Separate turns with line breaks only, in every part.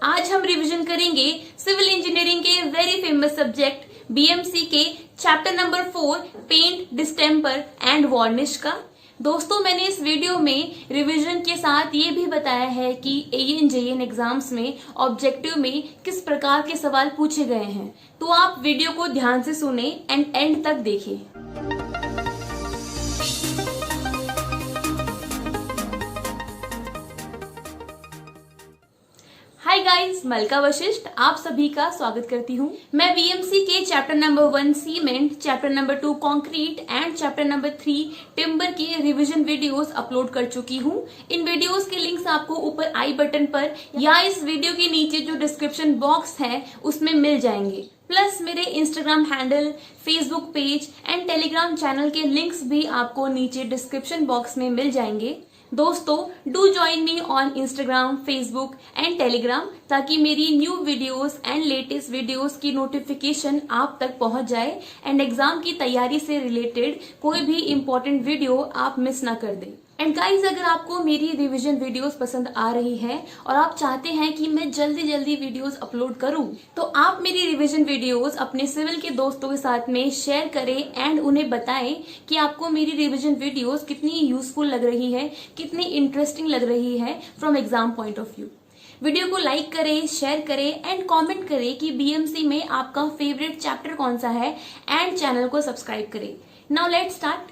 आज हम रिवीजन करेंगे सिविल इंजीनियरिंग के वेरी फेमस सब्जेक्ट बीएमसी के chapter number 4 paint, distemper and varnish का। दोस्तों, मैंने इस वीडियो में रिवीजन के साथ ये भी बताया है कि एएन जेएन एग्जाम्स में ऑब्जेक्टिव में किस प्रकार के सवाल पूछे गए हैं, तो आप वीडियो को ध्यान से सुने एंड एंड तक देखें। हाय गाइस, मलका वशिष्ठ आप सभी का स्वागत करती हूँ। मैं बीएमसी के chapter number 1 cement, chapter number 2 concrete and chapter number 3 timber के रिवीजन वीडियोस अपलोड कर चुकी हूँ। इन वीडियोस के लिंक्स आपको ऊपर आई बटन पर या इस वीडियो के नीचे जो डिस्क्रिप्शन बॉक्स है उसमें मिल जाएंगे। प्लस मेरे Instagram handle, Facebook page and Telegram channel के लिंक्स भी आपको नीचे डिस्क्रिप्शन बॉक्स में मिल जाएंगे। दोस्तों, do join me on Instagram, Facebook and Telegram ताकि मेरी new videos and latest videos की नोटिफिकेशन आप तक पहुंच जाए एंड एग्जाम की तैयारी से रिलेटेड कोई भी इम्पोर्टेंट वीडियो आप मिस ना कर दें। एंड गाइज, अगर आपको मेरी रिवीजन वीडियोस पसंद आ रही है और आप चाहते हैं कि मैं जल्दी जल्दी वीडियोस अपलोड करूं, तो आप मेरी रिवीजन वीडियोस अपने सिविल के दोस्तों के साथ में शेयर करें एंड उन्हें बताएं कि आपको मेरी रिवीजन वीडियोस कितनी यूजफुल लग रही है, कितनी इंटरेस्टिंग लग रही है from exam point of view. Video को लाइक करें, शेयर करें एंड कमेंट करें कि बीएमसी में आपका फेवरेट चैप्टर कौन सा है एंड चैनल को सब्सक्राइब करें। Now let's start.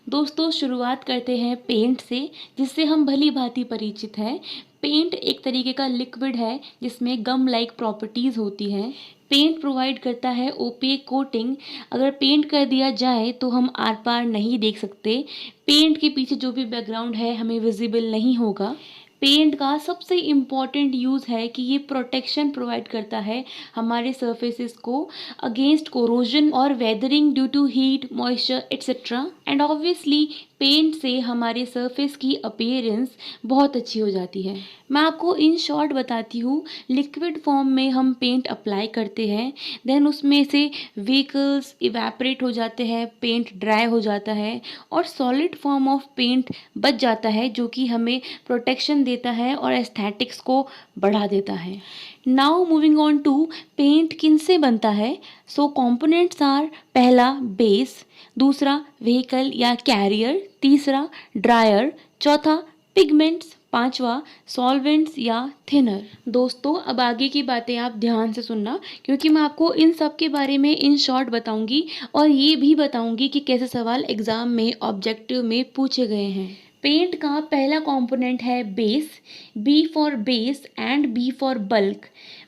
दोस्तों, शुरुआत करते हैं पेंट से, जिससे हम भली भांति परिचित हैं। पेंट एक तरीके का लिक्विड है जिसमें गम लाइक प्रॉपर्टीज होती हैं। पेंट प्रोवाइड करता है ओपेक कोटिंग। अगर पेंट कर दिया जाए तो हम आर पार नहीं देख सकते। पेंट के पीछे जो भी बैकग्राउंड है हमें विजिबल नहीं होगा। पेंट का सबसे इम्पॉर्टेंट यूज़ है कि ये प्रोटेक्शन प्रोवाइड करता है हमारे सर्फेसेस को अगेंस्ट कोरोजन और weathering due to heat, moisture etcetera. And obviously paint से हमारे सरफेस की अपीयरेंस बहुत अच्छी हो जाती है। मैं आपको इन शॉर्ट बताती हूँ। लिक्विड फॉर्म में हम पेंट अप्लाई करते हैं, देन उसमें से व्हीकल्स इवेपोरेट हो जाते हैं, पेंट ड्राई हो जाता है और सॉलिड फॉर्म ऑफ पेंट बच जाता है, जो कि हमें प्रोटेक्शन देता है और एस्थेटिक्स को बढ़ा देता है। Now moving on to paint किन से बनता है। सो कंपोनेंट्स आर, पहला बेस, दूसरा व्हीकल या कैरियर, तीसरा ड्रायर, चौथा पिगमेंट्स, पांचवा सॉल्वेंट्स या थिनर। दोस्तों, अब आगे की बातें आप ध्यान से सुनना, क्योंकि मैं आपको इन सब के बारे में इन शॉर्ट बताऊंगी और ये भी बताऊंगी कि कैसे सवाल एग्जाम में ऑब्जेक्टिव में पूछे गए हैं। पेंट का पहला कंपोनेंट है base. B for base and B for bulk.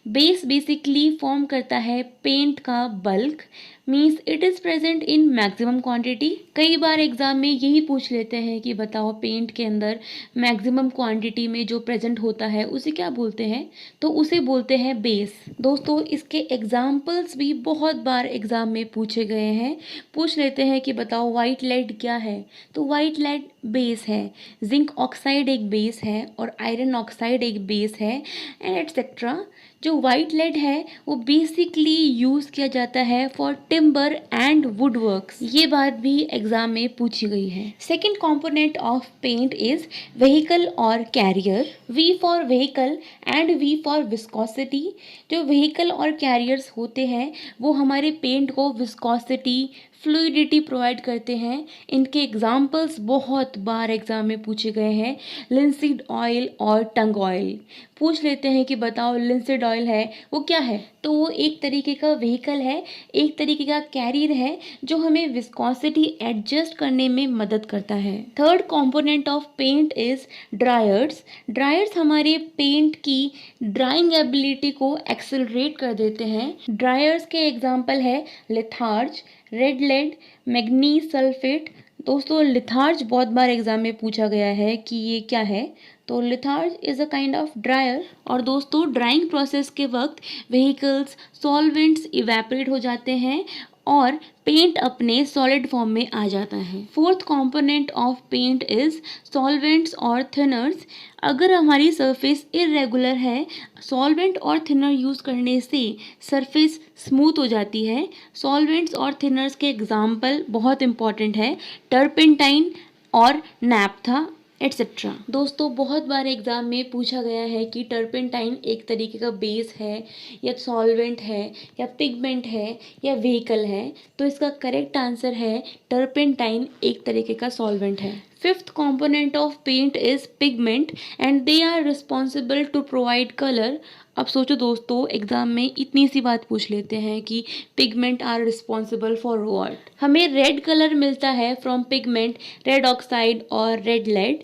Base basically form करता है पेंट का bulk, means it is present in maximum quantity. कई बार एग्जाम में यही पूछ लेते हैं कि बताओ पेंट के अंदर मैक्सिमम क्वांटिटी में जो प्रेजेंट होता है उसे क्या बोलते हैं, तो उसे बोलते हैं बेस। दोस्तों, इसके एग्जाम्पल्स भी बहुत बार एग्जाम में पूछे गए हैं। पूछ लेते हैं कि बताओ वाइट लेड क्या है, तो वाइट लेड बेस है, जिंक ऑक्साइड एक बेस है और आयरन ऑक्साइड एक बेस है एंड एटसेट्रा। जो वाइट लेड है वो बेसिकली यूज़ किया जाता है for timber and wood works. ये बात भी एग्जाम में पूछी गई है। Second component of paint is vehicle और carrier. V for vehicle and V for viscosity. जो व्हीकल और कैरियर्स होते हैं वो हमारे पेंट को विस्कोसिटी, फ्लूइडिटी प्रोवाइड करते हैं। इनके एग्जाम्पल्स बहुत बार एग्जाम में पूछे गए हैं। लिंसीड ऑयल और टंग ऑयल। पूछ लेते हैं कि बताओ लिंसीड ऑयल है वो क्या है, तो वो एक तरीके का व्हीकल है, एक तरीके का कैरियर है जो हमें विस्कोसिटी एडजस्ट करने में मदद करता है। Third component of paint is dryers. Dryers हमारे पेंट की ड्राइंग एबिलिटी को एक्सेलरेट कर देते हैं। ड्रायर्स के एग्जाम्पल है litharge, red lead, manganese sulphate. दोस्तों, लिथार्ज बहुत बार एग्जाम में पूछा गया है कि ये क्या है, तो litharge is a kind of dryer. और दोस्तों, ड्राइंग प्रोसेस के वक्त व्हीकल्स, सॉल्वेंट्स इवेपोरेट हो जाते हैं और पेंट अपने सॉलिड फॉर्म में आ जाता है। Fourth component of paint is solvents और थिनर्स। अगर हमारी सरफेस इरेगुलर है, सॉल्वेंट और थिनर यूज़ करने से सरफेस स्मूथ हो जाती है। सॉल्वेंट्स और थिनर्स के एग्जाम्पल बहुत इंपॉर्टेंट है, टर्पेंटाइन और नैप्था एटसेट्रा। दोस्तों बहुत बार एग्जाम में पूछा गया है कि टर्पेंटाइन एक तरीके का बेस है या सॉल्वेंट है या पिगमेंट है या व्हीकल है, तो इसका करेक्ट आंसर है टर्पेंटाइन एक तरीके का सॉल्वेंट है। Fifth component of paint is pigment and they are responsible to provide color। अब सोचो दोस्तों, एग्जाम में इतनी सी बात पूछ लेते हैं कि pigment are responsible for what. हमें रेड कलर मिलता है फ्रॉम पिगमेंट रेड ऑक्साइड और रेड लेड,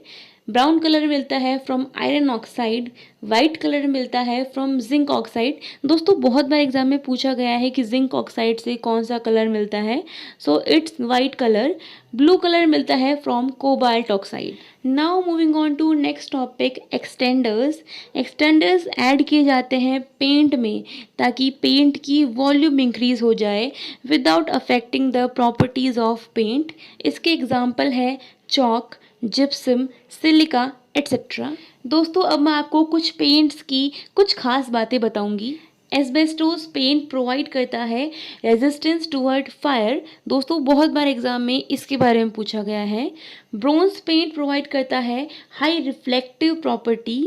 ब्राउन कलर मिलता है from iron oxide, white colour मिलता है फ्रॉम जिंक ऑक्साइड। दोस्तों बहुत बार एग्जाम में पूछा गया है कि जिंक ऑक्साइड से कौन सा कलर मिलता है, so it's white colour. Blue colour मिलता है from cobalt oxide. Now moving on to next topic, extenders. Extenders add किए जाते हैं पेंट में ताकि पेंट की वॉल्यूम इंक्रीज हो जाए without affecting the properties of paint. इसके एग्जाम्पल है चॉक, जिप्सम, सिलिका एटसेट्रा। दोस्तों अब मैं आपको कुछ पेंट्स की कुछ खास बातें बताऊंगी। एस्बेस्टोस पेंट प्रोवाइड करता है रेजिस्टेंस टुवर्ड फायर। दोस्तों बहुत बार एग्जाम में इसके बारे में पूछा गया है। ब्रोंज पेंट प्रोवाइड करता है high reflective property.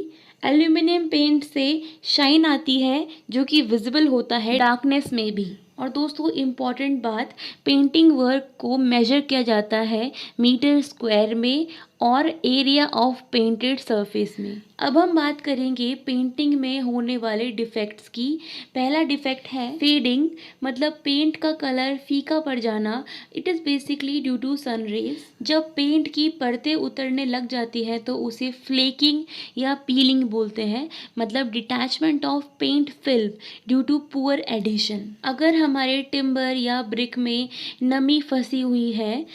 Aluminium paint से शाइन आती है जो कि विजिबल होता है डार्कनेस में भी। और दोस्तों इम्पॉर्टेंट बात, पेंटिंग वर्क को मेजर किया जाता है मीटर स्क्वायर में और एरिया ऑफ पेंटेड सरफेस में। अब हम बात करेंगे पेंटिंग में होने वाले डिफेक्ट्स की। पहला डिफेक्ट है फेडिंग, मतलब पेंट का कलर फीका पड़ जाना। It is basically due to sun rays. जब पेंट की परतें उतरने लग जाती है तो उसे फ्लेकिंग या पीलिंग बोलते हैं, मतलब detachment of paint film due to poor adhesion. अगर हमारे टिम्बर या ब्रिक में नमी फंसी हुई है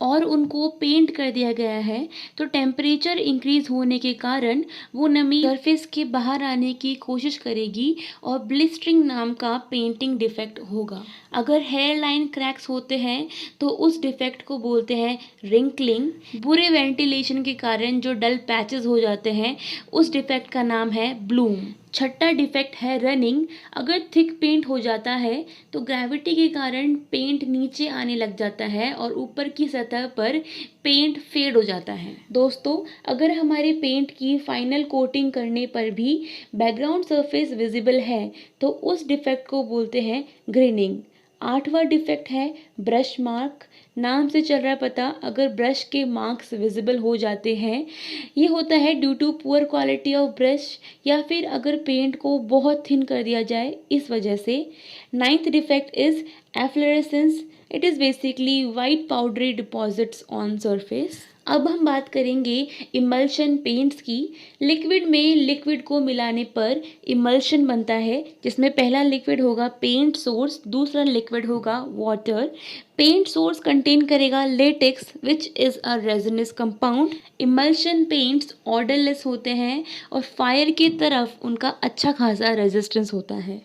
और उनको पेंट कर दिया गया है तो टेम्परेचर इंक्रीज होने के कारण वो नमी सरफेस के बाहर आने की कोशिश करेगी और ब्लिस्टरिंग नाम का पेंटिंग डिफेक्ट होगा। अगर हेयर लाइन क्रैक्स होते हैं तो उस डिफेक्ट को बोलते हैं रिंकलिंग। बुरे वेंटिलेशन के कारण जो डल पैचेस हो जाते हैं उस डिफेक्ट का नाम है ब्लूम। छठा डिफेक्ट है रनिंग। अगर थिक पेंट हो जाता है तो ग्रेविटी के कारण पेंट नीचे आने लग जाता है और ऊपर की सतह पर पेंट फेड हो जाता है। दोस्तों अगर हमारे पेंट की फाइनल कोटिंग करने पर भी बैकग्राउंड सरफेस विजिबल है तो उस डिफेक्ट को बोलते हैं ग्रेनिंग। आठवां डिफेक्ट है ब्रश मार्क। नाम से चल रहा है पता, अगर ब्रश के मार्क्स विजिबल हो जाते हैं, ये होता है due to poor quality of brush या फिर अगर पेंट को बहुत थिन कर दिया जाए इस वजह से। Ninth defect is efflorescence. It is basically white powdery deposits on surface. अब हम बात करेंगे इमल्शन पेंट्स की। लिक्विड में लिक्विड को मिलाने पर इमल्शन बनता है जिसमें पहला लिक्विड होगा पेंट सोर्स, दूसरा लिक्विड होगा वाटर। पेंट सोर्स कंटेन करेगा latex which is a resinous compound. Emulsion paints odourless होते हैं और फायर की तरफ उनका अच्छा खासा रेजिस्टेंस होता है।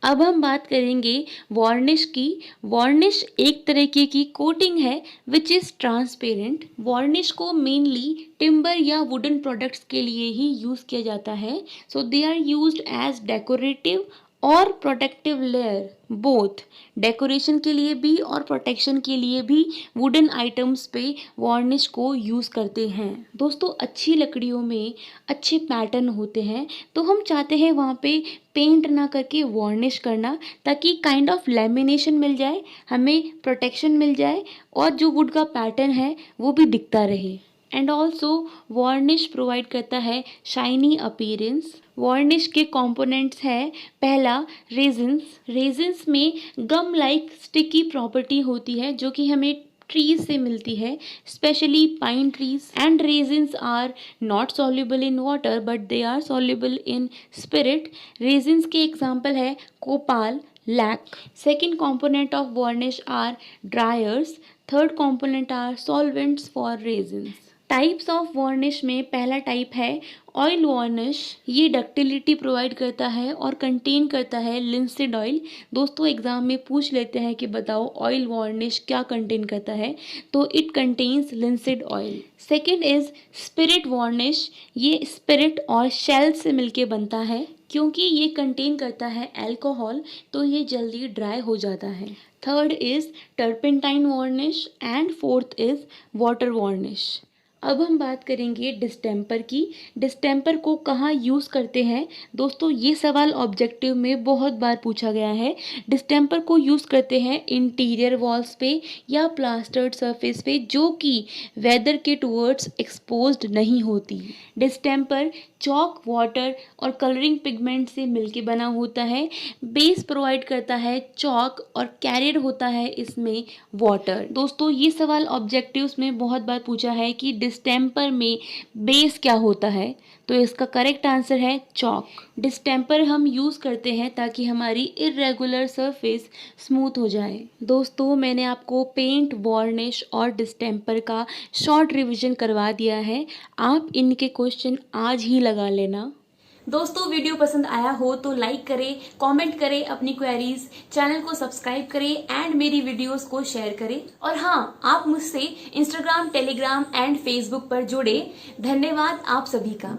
अब हम बात करेंगे वार्निश की। वार्निश एक तरीके की कोटिंग है विच इज़ ट्रांसपेरेंट। वार्निश को मेनली टिम्बर या वुडन प्रोडक्ट्स के लिए ही यूज़ किया जाता है। So they are used as decorative और प्रोटेक्टिव लेयर बोथ। डेकोरेशन के लिए भी और प्रोटेक्शन के लिए भी वुडन आइटम्स पे वार्निश को यूज़ करते हैं। दोस्तों अच्छी लकड़ियों में अच्छे पैटर्न होते हैं तो हम चाहते हैं वहाँ पे पेंट ना करके वार्निश करना ताकि काइंड ऑफ लैमिनेशन मिल जाए, हमें प्रोटेक्शन मिल जाए और जो वुड का पैटर्न है वो भी दिखता रहे। एंड ऑल्सो वार्निश प्रोवाइड करता है शाइनी अपीयरेंस। वार्निश के कंपोनेंट्स है पहला रेजिन्स। रेजिन्स में गम लाइक स्टिकी प्रॉपर्टी होती है जो कि हमें ट्रीज से मिलती है, specially pine trees. And resins are not soluble in water but they are soluble in spirit. Resins के एग्जाम्पल है copal, lac. Second component of varnish are dryers. Third component are solvents for resins. Types of varnish में पहला type है oil varnish. ये ductility provide करता है और contain करता है लिंसीड ऑयल। दोस्तों एग्जाम में पूछ लेते हैं कि बताओ ऑयल वार्निश क्या कंटेन करता है, तो it contains linseed oil. Second is spirit varnish. ये स्पिरिट और शेल से मिलके बनता है। क्योंकि ये कंटेन करता है अल्कोहल तो ये जल्दी ड्राई हो जाता है। Third is turpentine varnish and fourth is water varnish. अब हम बात करेंगे डिस्टेम्पर की। डिस्टेम्पर को कहाँ यूज़ करते हैं? दोस्तों ये सवाल ऑब्जेक्टिव में बहुत बार पूछा गया है। डिस्टेम्पर को यूज़ करते हैं इंटीरियर वॉल्स पे या प्लास्टर्ड सरफेस पे जो कि वेदर के टुवर्ड्स एक्सपोज्ड नहीं होती। डिस्टेम्पर चॉक, वाटर और कलरिंग पिगमेंट से मिलके बना होता है। बेस प्रोवाइड करता है चॉक और कैरियर होता है इसमें वाटर। दोस्तों ये सवाल ऑब्जेक्टिव्स में बहुत बार पूछा है कि डिस्टेम्पर में बेस क्या होता है, तो इसका करेक्ट आंसर है चॉक। डिस्टेम्पर हम यूज़ करते हैं ताकि हमारी इर्रेगुलर सरफेस स्मूथ हो जाए। दोस्तों मैंने आपको पेंट, वार्निश और डिस्टेम्पर का शॉर्ट रिवीजन करवा दिया है। आप इनके क्वेश्चन आज ही लगा लेना। दोस्तों वीडियो पसंद आया हो तो लाइक करें, कमेंट करें अपनी क्वेरीज, चैनल को सब्सक्राइब करें एंड मेरी वीडियोस को शेयर करें। और हाँ, आप मुझसे इंस्टाग्राम, टेलीग्राम एंड फेसबुक पर जुड़े। धन्यवाद आप सभी का।